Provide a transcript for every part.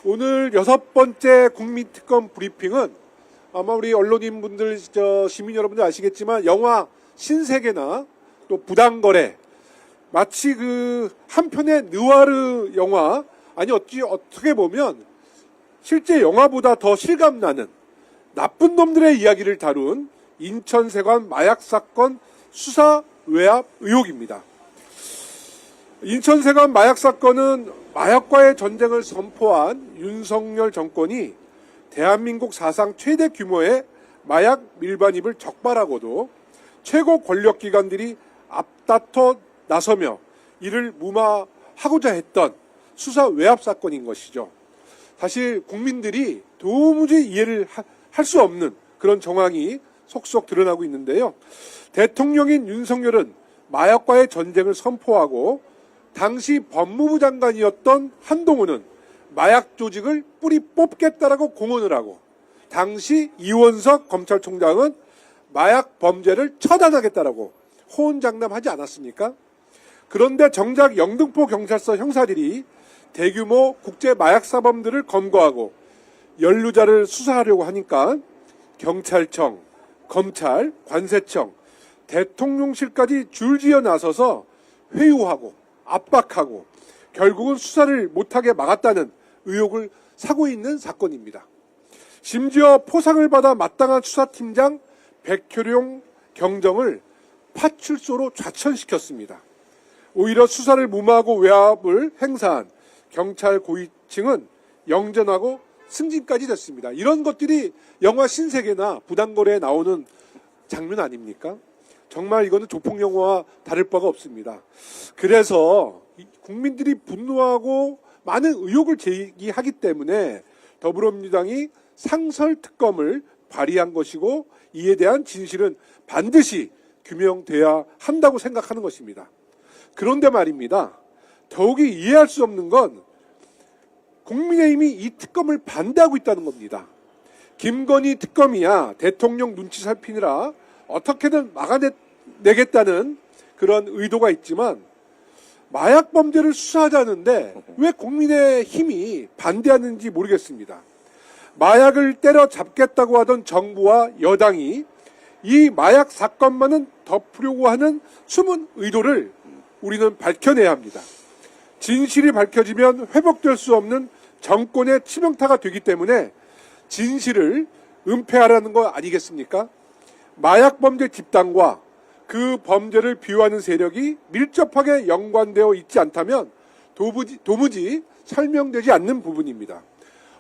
오늘 6번째 국민특검 브리핑은 아마 우리 언론인분들, 시민 여러분들 아시겠지만 영화 신세계나 또 부당거래, 마치 그 한편의 느와르 영화, 아니 어떻게 보면 실제 영화보다 더 실감나는 나쁜 놈들의 이야기를 다룬 인천세관 마약 사건 수사 외압 의혹입니다. 인천세관 마약 사건은 마약과의 전쟁을 선포한 윤석열 정권이 대한민국 사상 최대 규모의 마약 밀반입을 적발하고도 최고 권력기관들이 앞다퉈 나서며 이를 무마하고자 했던 수사 외압 사건인 것이죠. 사실 국민들이 도무지 이해를 할 수 없는 그런 정황이 속속 드러나고 있는데요. 대통령인 윤석열은 마약과의 전쟁을 선포하고 당시 법무부 장관이었던 한동훈은 마약 조직을 뿌리 뽑겠다라고 공언을 하고, 당시 이원석 검찰총장은 마약 범죄를 처단하겠다라고 호언장담하지 않았습니까? 그런데 정작 영등포 경찰서 형사들이 대규모 국제 마약 사범들을 검거하고 연루자를 수사하려고 하니까 경찰청, 검찰, 관세청, 대통령실까지 줄지어 나서서 회유하고 압박하고 결국은 수사를 못하게 막았다는 의혹을 사고 있는 사건입니다. 심지어 포상을 받아 마땅한 수사팀장 백효룡 경정을 파출소로 좌천시켰습니다. 오히려 수사를 무마하고 외압을 행사한 경찰 고위층은 영전하고 승진까지 됐습니다. 이런 것들이 영화 신세계나 부당거래에 나오는 장면 아닙니까? 정말 이거는 조폭 영화와 다를 바가 없습니다. 그래서 국민들이 분노하고 많은 의혹을 제기하기 때문에 더불어민주당이 상설특검을 발의한 것이고, 이에 대한 진실은 반드시 규명돼야 한다고 생각하는 것입니다. 그런데 말입니다. 더욱이 이해할 수 없는 건 국민의힘이 이 특검을 반대하고 있다는 겁니다. 김건희 특검이야 대통령 눈치 살피느라 어떻게든 막아내겠다는 그런 의도가 있지만, 마약 범죄를 수사하자는데 왜 국민의힘이 반대하는지 모르겠습니다. 마약을 때려잡겠다고 하던 정부와 여당이 이 마약 사건만은 덮으려고 하는 숨은 의도를 우리는 밝혀내야 합니다. 진실이 밝혀지면 회복될 수 없는 정권의 치명타가 되기 때문에 진실을 은폐하라는 거 아니겠습니까? 마약 범죄 집단과 그 범죄를 비호하는 세력이 밀접하게 연관되어 있지 않다면 도무지 설명되지 않는 부분입니다.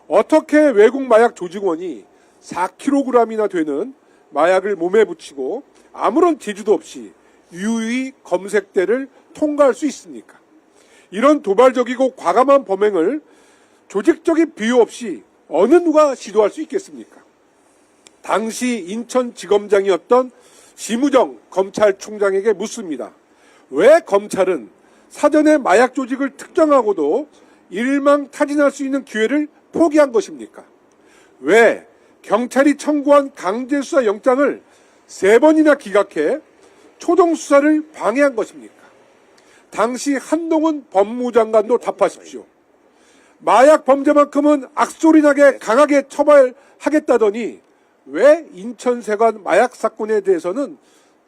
어떻게 외국 마약 조직원이 4kg이나 되는 마약을 몸에 붙이고 아무런 제주도 없이 유유히 검색대를 통과할 수 있습니까? 이런 도발적이고 과감한 범행을 조직적인 비유 없이 어느 누가 시도할 수 있겠습니까? 당시 인천지검장이었던 심우정 검찰총장에게 묻습니다. 왜 검찰은 사전에 마약 조직을 특정하고도 일망타진할 수 있는 기회를 포기한 것입니까? 왜 경찰이 청구한 강제수사 영장을 3번이나 기각해 초동수사를 방해한 것입니까? 당시 한동훈 법무부 장관도 답하십시오. 마약 범죄만큼은 악소리나게 강하게 처벌하겠다더니 왜 인천세관 마약 사건에 대해서는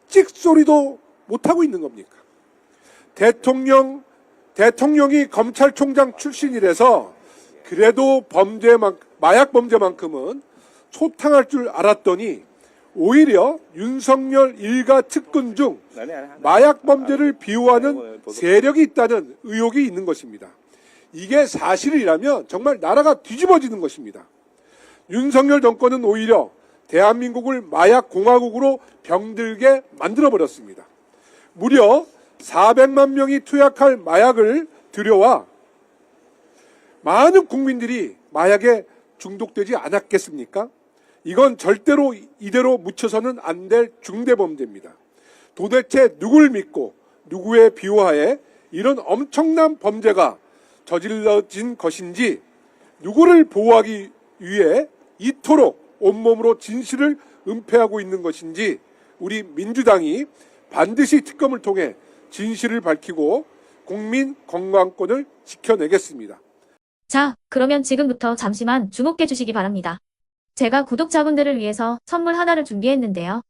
찍소리도 못하고 있는 겁니까? 대통령이 검찰총장 출신이라서 그래도 마약 범죄만큼은 소탕할 줄 알았더니 오히려 윤석열 일가 측근 중 마약 범죄를 비호하는 세력이 있다는 의혹이 있는 것입니다. 이게 사실이라면 정말 나라가 뒤집어지는 것입니다. 윤석열 정권은 오히려 대한민국을 마약 공화국으로 병들게 만들어버렸습니다. 무려 400만 명이 투약할 마약을 들여와 많은 국민들이 마약에 중독되지 않았겠습니까? 이건 절대로 이대로 묻혀서는 안 될 중대범죄입니다. 도대체 누굴 믿고 누구의 비호하에 이런 엄청난 범죄가 저질러진 것인지, 누구를 보호하기 위해 이토록 온몸으로 진실을 은폐하고 있는 것인지 우리 민주당이 반드시 특검을 통해 진실을 밝히고 국민 건강권을 지켜내겠습니다. 자, 그러면 지금부터 잠시만 주목해 주시기 바랍니다. 제가 구독자분들을 위해서 선물 하나를 준비했는데요.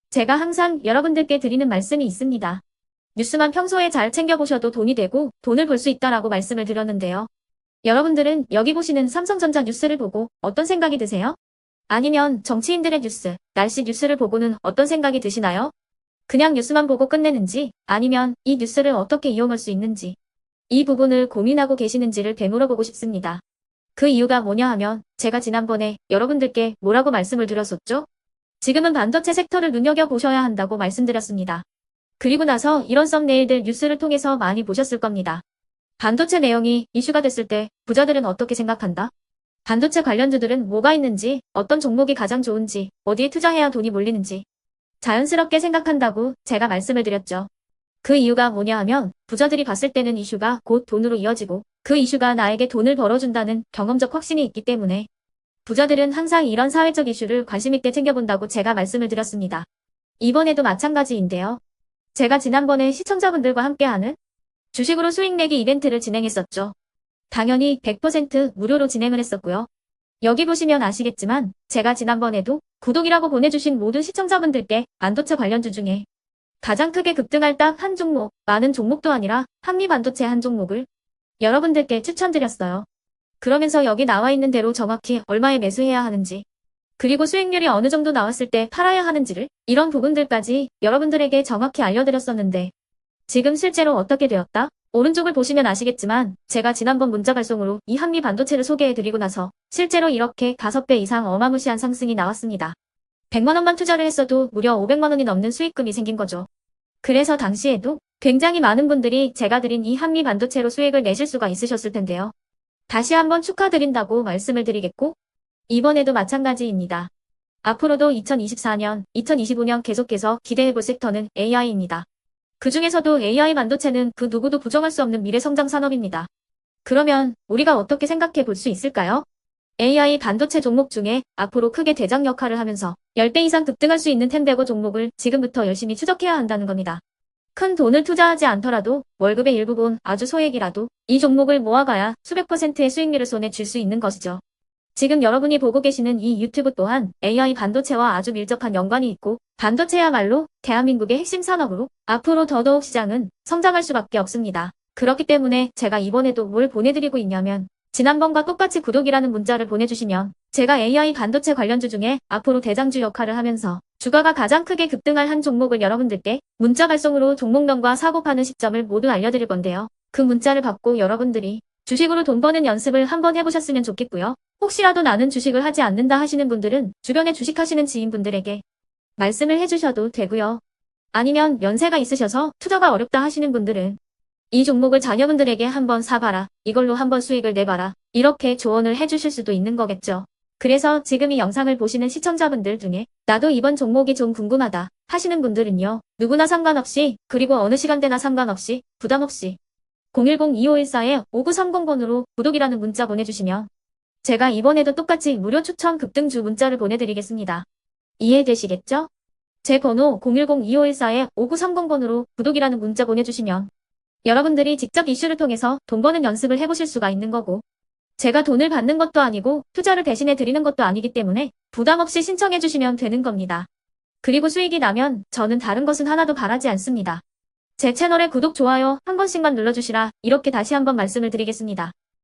제가 항상 여러분들께 드리는 말씀이 있습니다. 뉴스만 평소에 잘 챙겨보셔도 돈이 되고 돈을 벌 수 있다라고 말씀을 드렸는데요. 여러분들은 여기 보시는 삼성전자 뉴스를 보고 어떤 생각이 드세요? 아니면 정치인들의 뉴스, 날씨 뉴스를 보고는 어떤 생각이 드시나요? 그냥 뉴스만 보고 끝내는지, 아니면 이 뉴스를 어떻게 이용할 수 있는지, 이 부분을 고민하고 계시는지를 되물어보고 싶습니다. 그 이유가 뭐냐 하면 제가 지난번에 여러분들께 뭐라고 말씀을 드렸었죠? 지금은 반도체 섹터를 눈여겨보셔야 한다고 말씀드렸습니다. 그리고 나서 이런 썸네일들 뉴스를 통해서 많이 보셨을 겁니다. 반도체 내용이 이슈가 됐을 때 부자들은 어떻게 생각한다? 반도체 관련주들은 뭐가 있는지, 어떤 종목이 가장 좋은지, 어디에 투자해야 돈이 몰리는지 자연스럽게 생각한다고 제가 말씀을 드렸죠. 그 이유가 뭐냐 하면 부자들이 봤을 때는 이슈가 곧 돈으로 이어지고 그 이슈가 나에게 돈을 벌어준다는 경험적 확신이 있기 때문에 부자들은 항상 이런 사회적 이슈를 관심있게 챙겨본다고 제가 말씀을 드렸습니다. 이번에도 마찬가지인데요. 제가 지난번에 시청자분들과 함께하는 주식으로 수익 내기 이벤트를 진행했었죠. 당연히 100% 무료로 진행을 했었고요. 여기 보시면 아시겠지만 제가 지난번에도 구독이라고 보내주신 모든 시청자분들께 반도체 관련주 중에 가장 크게 급등할 딱 한 종목, 많은 종목도 아니라 한미반도체 한 종목을 여러분들께 추천드렸어요. 그러면서 여기 나와 있는 대로 정확히 얼마에 매수해야 하는지, 그리고 수익률이 어느 정도 나왔을 때 팔아야 하는지를 이런 부분들까지 여러분들에게 정확히 알려드렸었는데 지금 실제로 어떻게 되었다? 오른쪽을 보시면 아시겠지만 제가 지난번 문자 발송으로 이 한미 반도체를 소개해드리고 나서 실제로 이렇게 5배 이상 어마무시한 상승이 나왔습니다. 100만 원만 투자를 했어도 무려 500만 원이 넘는 수익금이 생긴 거죠. 그래서 당시에도 굉장히 많은 분들이 제가 드린 이 한미 반도체로 수익을 내실 수가 있으셨을 텐데요. 다시 한번 축하드린다고 말씀을 드리겠고 이번에도 마찬가지입니다. 앞으로도 2024년, 2025년 계속해서 기대해볼 섹터는 AI입니다. 그 중에서도 AI 반도체는 그 누구도 부정할 수 없는 미래 성장 산업입니다. 그러면 우리가 어떻게 생각해 볼 수 있을까요? AI 반도체 종목 중에 앞으로 크게 대장 역할을 하면서 10배 이상 급등할 수 있는 텐베고 종목을 지금부터 열심히 추적해야 한다는 겁니다. 큰 돈을 투자하지 않더라도 월급의 일부분 아주 소액이라도 이 종목을 모아가야 수백 %의 수익률을 손에 쥘 수 있는 것이죠. 지금 여러분이 보고 계시는 이 유튜브 또한 AI 반도체와 아주 밀접한 연관이 있고 반도체야말로 대한민국의 핵심 산업으로 앞으로 더더욱 시장은 성장할 수밖에 없습니다. 그렇기 때문에 제가 이번에도 뭘 보내드리고 있냐면 지난번과 똑같이 구독이라는 문자를 보내주시면 제가 AI 반도체 관련주 중에 앞으로 대장주 역할을 하면서 주가가 가장 크게 급등할 한 종목을 여러분들께 문자 발송으로 종목명과 사고 파는 시점을 모두 알려드릴 건데요. 그 문자를 받고 여러분들이 주식으로 돈 버는 연습을 한번 해보셨으면 좋겠고요. 혹시라도 나는 주식을 하지 않는다 하시는 분들은 주변에 주식하시는 지인분들에게 말씀을 해주셔도 되고요. 아니면 연세가 있으셔서 투자가 어렵다 하시는 분들은 이 종목을 자녀분들에게 한번 사봐라, 이걸로 한번 수익을 내봐라, 이렇게 조언을 해주실 수도 있는 거겠죠. 그래서 지금 이 영상을 보시는 시청자분들 중에 나도 이번 종목이 좀 궁금하다 하시는 분들은요. 누구나 상관없이 그리고 어느 시간대나 상관없이 부담없이 010-2514-5930번으로 구독이라는 문자 보내주시면 제가 이번에도 똑같이 무료 추천 급등주 문자를 보내드리겠습니다. 이해되시겠죠? 제 번호 010-2514-5930번으로 구독이라는 문자 보내주시면 여러분들이 직접 이슈를 통해서 돈 버는 연습을 해보실 수가 있는 거고 제가 돈을 받는 것도 아니고 투자를 대신해 드리는 것도 아니기 때문에 부담 없이 신청해 주시면 되는 겁니다. 그리고 수익이 나면 저는 다른 것은 하나도 바라지 않습니다. 제 채널에 구독, 좋아요 한 번씩만 눌러주시라 이렇게 다시 한번 말씀을 드리겠습니다.